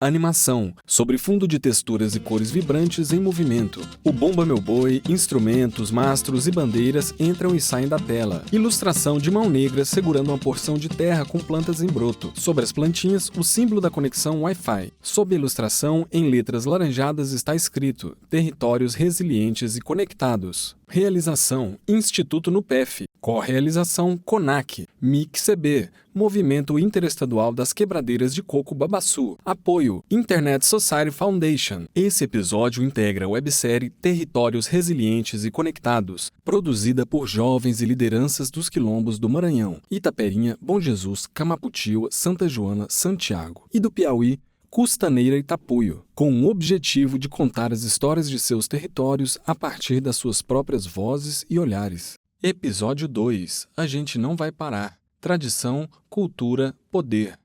Animação, sobre fundo de texturas e cores vibrantes em movimento. O Bumba Meu Boi, instrumentos, mastros e bandeiras entram e saem da tela. Ilustração de mão negra segurando uma porção de terra com plantas em broto. Sobre as plantinhas, o símbolo da conexão Wi-Fi. Sob a ilustração, em letras laranjadas está escrito: Territórios resilientes e conectados. Realização: Instituto Nupef. Correalização: CONAC. MIC-CB. Movimento Interestadual das Quebradeiras de Coco Babaçu. Apoio: Internet Society Foundation. Esse episódio integra a websérie Territórios Resilientes e Conectados, produzida por jovens e lideranças dos quilombos do Maranhão, Itaperinha, Bom Jesus, Camaputiwa, Santa Joana, Santiago e do Piauí, Custaneira e Tapuio, com o objetivo de contar as histórias de seus territórios a partir das suas próprias vozes e olhares. Episódio 2. A gente não vai parar. Tradição, cultura, poder.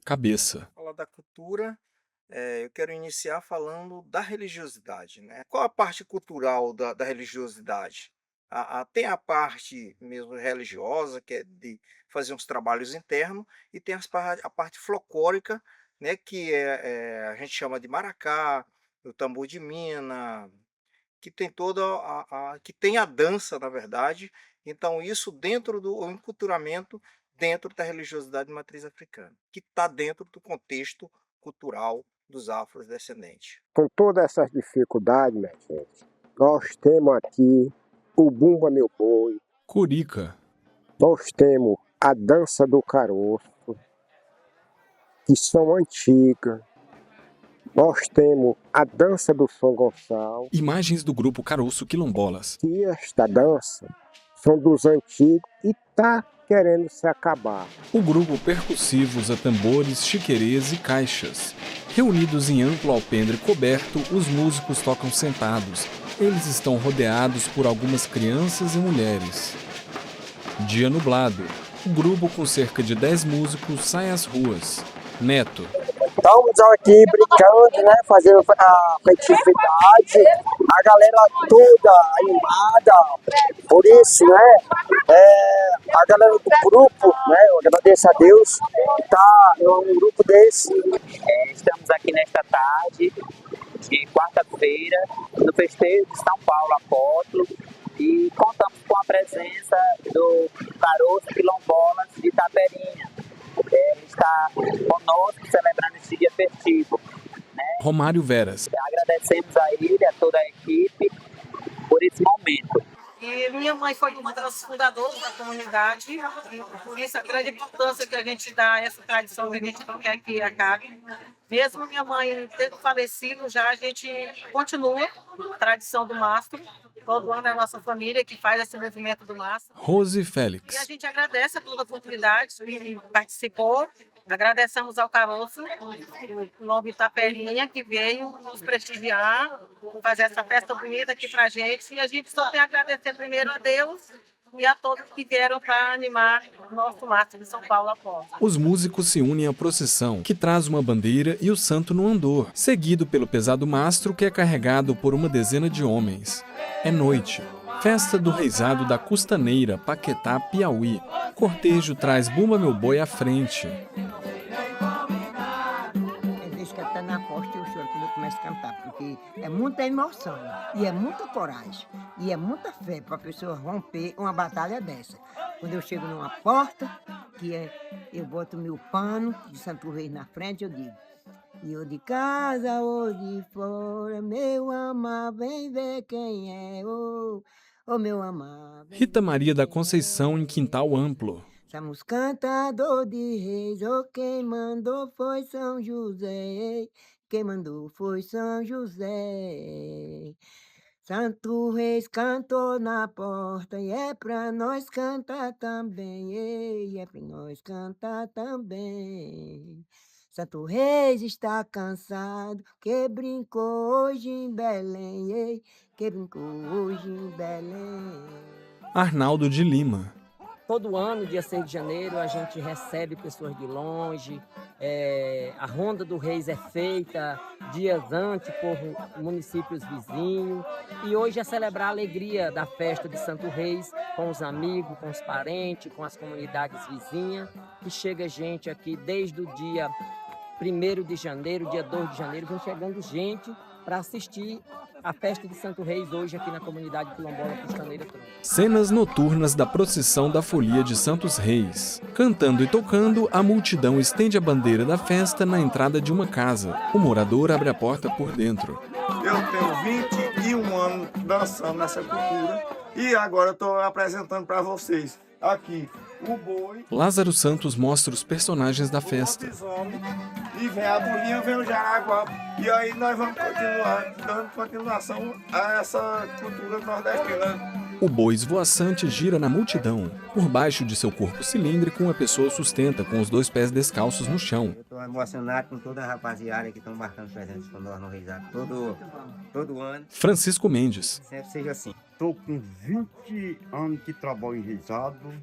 Cabeça. Falar da cultura, eu quero iniciar falando da religiosidade, né? Qual a parte cultural da religiosidade? Tem a parte mesmo religiosa, que é de fazer uns trabalhos internos, e tem a parte folclórica, né? Que a gente chama de maracá, o tambor de mina, que tem toda que tem a dança, na verdade. Então isso dentro do enculturamento dentro da religiosidade de matriz africana, que está dentro do contexto cultural dos afrodescendentes. Com todas essas dificuldades, minha gente, nós temos aqui o Bumba Meu Boi, Curica. nós temos a dança do caroço, que são antigas. Nós temos a dança do São Gonçalo. Imagens do grupo Caroço Quilombolas. E esta dança são dos antigos e está querendo se acabar. O grupo percussivo usa tambores, chiquerês e caixas. Reunidos em amplo alpendre coberto, os músicos tocam sentados. Eles estão rodeados por algumas crianças e mulheres. Dia nublado. O grupo com cerca de 10 músicos sai às ruas. Neto. Estamos aqui brincando, né, fazendo a atividade, a galera toda animada, por isso, né, a galera do grupo, né, eu agradeço a Deus, tá, é um grupo desse. Estamos aqui nesta tarde de quarta-feira, no festejo de São Paulo Apóstolo, e contamos com a presença do Caroço Quilombolas de Itaperinha. Ele está conosco celebrando esse dia festivo, né? Romário Veras. Agradecemos a ele, a toda a equipe, por esse momento. E minha mãe foi uma das fundadoras da comunidade, e por isso a grande importância que a gente dá a essa tradição que a gente não quer que acabe. Mesmo minha mãe tendo falecido, já a gente continua a tradição do mastro. Todo ano é a nossa família que faz esse movimento do mastro. Rose E a Félix. gente agradece a toda a oportunidade que participou. Agradecemos ao Caroço, o nome Itaperinha, que veio nos prestigiar, fazer essa festa bonita aqui pra gente. E a gente só tem a agradecer primeiro a Deus e a todos que vieram para animar o nosso mastro de São Paulo após. Os músicos se unem à procissão, que traz uma bandeira e o santo no andor, seguido pelo pesado mastro que é carregado por uma dezena de homens. É noite. Festa do Reisado da Custaneira, Paquetá, Piauí. Cortejo traz Bumba Meu Boi à frente. Deixa que até na posta eu choro quando eu começo a cantar, porque é muita emoção, e é muita coragem, e é muita fé para a pessoa romper uma batalha dessa. Quando eu chego numa porta, eu boto meu pano de Santo Reis na frente, eu digo: e eu de casa ou de fora, meu amar, vem ver quem é, ô meu amar. Rita Maria da Conceição em Quintal Amplo. Somos cantador de reis, quem mandou foi São José, quem mandou foi São José. Santo Reis cantou na porta, e é pra nós cantar também, e é pra nós cantar também. Santo Reis está cansado, que brincou hoje em Belém, que brincou hoje em Belém. Arnaldo de Lima. Todo ano, dia 6 de janeiro, a gente recebe pessoas de longe, a Ronda do Reis é feita dias antes por municípios vizinhos, e hoje é celebrar a alegria da festa de Santo Reis com os amigos, com os parentes, com as comunidades vizinhas, que chega gente aqui desde o dia 1º de janeiro, dia 2 de janeiro, vem chegando gente para assistir a festa de Santo Reis hoje aqui na comunidade quilombola Costaneira Tronco. Cenas noturnas da procissão da Folia de Santos Reis. Cantando e tocando, a multidão estende a bandeira da festa na entrada de uma casa. O morador abre a porta por dentro. Eu tenho 21 anos dançando nessa cultura e agora estou apresentando para vocês aqui o boi. Lázaro Santos mostra os personagens da festa. E vem a bolinha, vem o jaraguá. E aí nós vamos continuar dando continuação a essa cultura nordestina. O boi esvoaçante gira na multidão. Por baixo de seu corpo cilíndrico, uma pessoa sustenta com os 2 pés descalços no chão. Eu estou emocionado com toda a rapaziada que estão marcando presentes com nós no Reisado todo ano. Francisco Mendes. Sempre seja assim. Estou com 20 anos que trabalho em Reisado.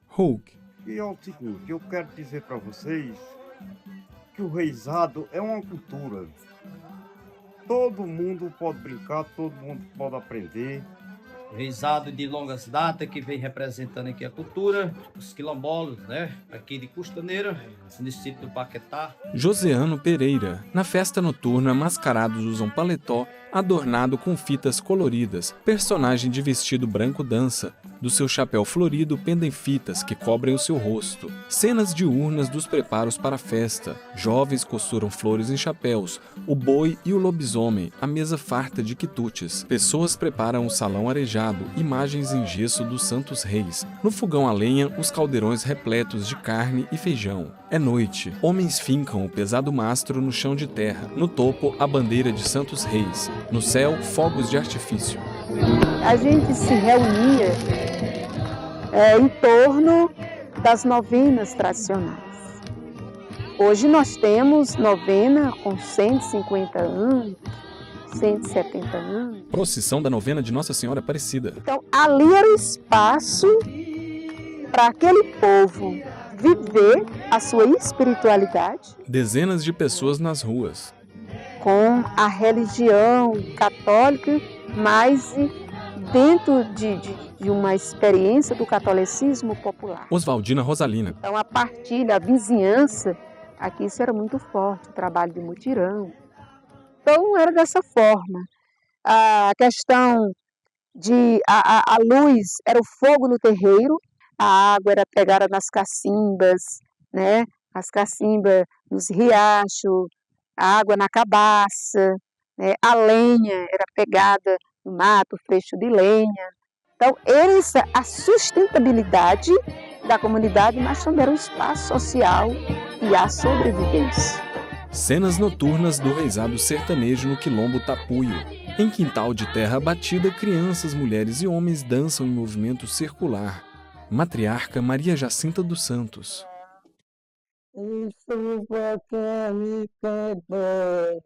Hulk. E é o seguinte, eu quero dizer para vocês que o Reisado é uma cultura. Todo mundo pode brincar, todo mundo pode aprender. Reisado de longas datas que vem representando aqui a cultura, os quilombolas, né? Aqui de Costaneira, município do Paquetá. Joseano Pereira. Na festa noturna, mascarados usam paletó adornado com fitas coloridas. Personagem de vestido branco dança. Do seu chapéu florido pendem fitas que cobrem o seu rosto. Cenas diurnas dos preparos para a festa. Jovens costuram flores em chapéus. O boi e o lobisomem, a mesa farta de quitutes. Pessoas preparam o salão arejado, imagens em gesso dos Santos Reis. No fogão a lenha, os caldeirões repletos de carne e feijão. É noite. Homens fincam o pesado mastro no chão de terra. No topo, a bandeira de Santos Reis. No céu, fogos de artifício. A gente se reunia em torno das novenas tradicionais. Hoje nós temos novena com 150 anos, 170 anos. Procissão da novena de Nossa Senhora Aparecida. Então, ali era o espaço para aquele povo viver a sua espiritualidade. Dezenas de pessoas nas ruas. Com a religião católica, mas dentro de uma experiência do catolicismo popular. Oswaldina Rosalina. Então, a partilha, a vizinhança, aqui isso era muito forte, o trabalho de mutirão. Então, era dessa forma. A questão a luz era o fogo no terreiro, a água era pegada nas cacimbas, né? As cacimbas nos riachos, a água na cabaça, né? A lenha era pegada no mato, freixo de lenha. Então, essa a sustentabilidade da comunidade, mas também era um espaço social e a sobrevivência. Cenas noturnas do reisado sertanejo no quilombo Tapuio. Em quintal de terra batida, crianças, mulheres e homens dançam em movimento circular. Matriarca Maria Jacinta dos Santos. Isso porque me quebrou,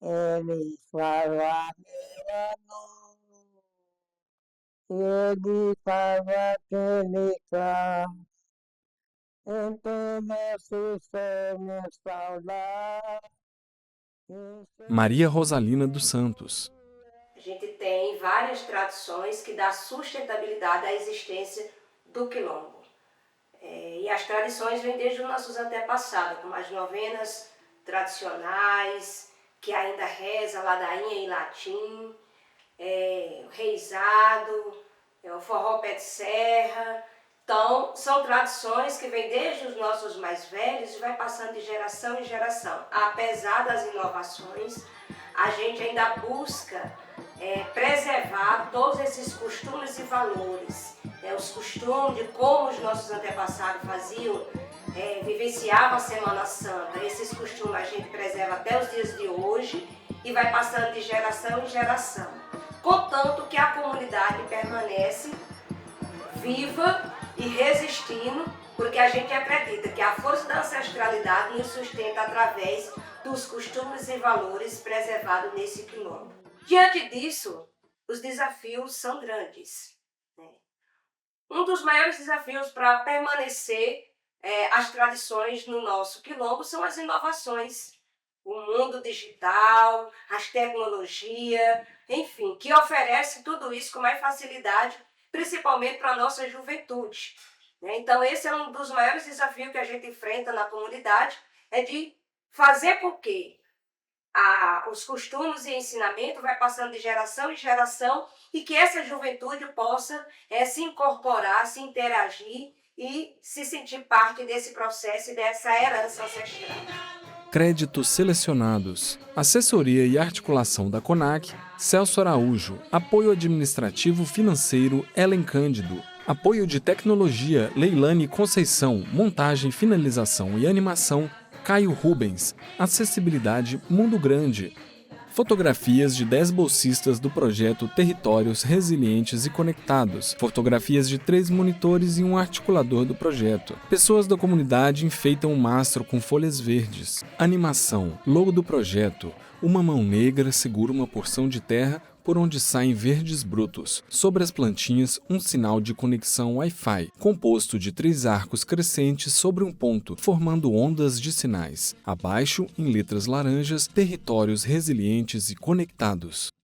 ele fala ele fala que me cansa, então meus sonhos falar. Maria Rosalina dos Santos. A gente tem várias tradições que dão sustentabilidade à existência do quilombo. E as tradições vêm desde os nossos antepassados, como as novenas tradicionais, que ainda reza ladainha em latim, o reisado, o forró pé de serra. Então, são tradições que vêm desde os nossos mais velhos e vai passando de geração em geração. Apesar das inovações, a gente ainda busca preservar todos esses costumes e valores. Os costumes de como os nossos antepassados faziam, vivenciavam a Semana Santa. Esses costumes a gente preserva até os dias de hoje e vai passando de geração em geração. Contanto que a comunidade permanece viva e resistindo, porque a gente acredita que a força da ancestralidade nos sustenta através dos costumes e valores preservados nesse quilombo. Diante disso, os desafios são grandes, né? Um dos maiores desafios para permanecer as tradições no nosso quilombo são as inovações. O mundo digital, as tecnologias, enfim, que oferece tudo isso com mais facilidade, principalmente para a nossa juventude, né? Então esse é um dos maiores desafios que a gente enfrenta na comunidade, é de fazer com que os costumes e ensinamento vai passando de geração em geração e que essa juventude possa se incorporar, se interagir e se sentir parte desse processo e dessa herança ancestral. Créditos selecionados. Assessoria e articulação da CONAC, Celso Araújo. Apoio administrativo financeiro, Ellen Cândido. Apoio de tecnologia, Leilane Conceição. Montagem, finalização e animação, Caio Rubens. Acessibilidade, Mundo Grande. Fotografias de 10 bolsistas do projeto Territórios Resilientes e Conectados. Fotografias de 3 monitores e um articulador do projeto. Pessoas da comunidade enfeitam um mastro com folhas verdes. Animação. Logo do projeto. Uma mão negra segura uma porção de terra por onde saem verdes brutos. Sobre as plantinhas, um sinal de conexão Wi-Fi, composto de 3 arcos crescentes sobre um ponto, formando ondas de sinais. Abaixo, em letras laranjas, Territórios Resilientes e Conectados.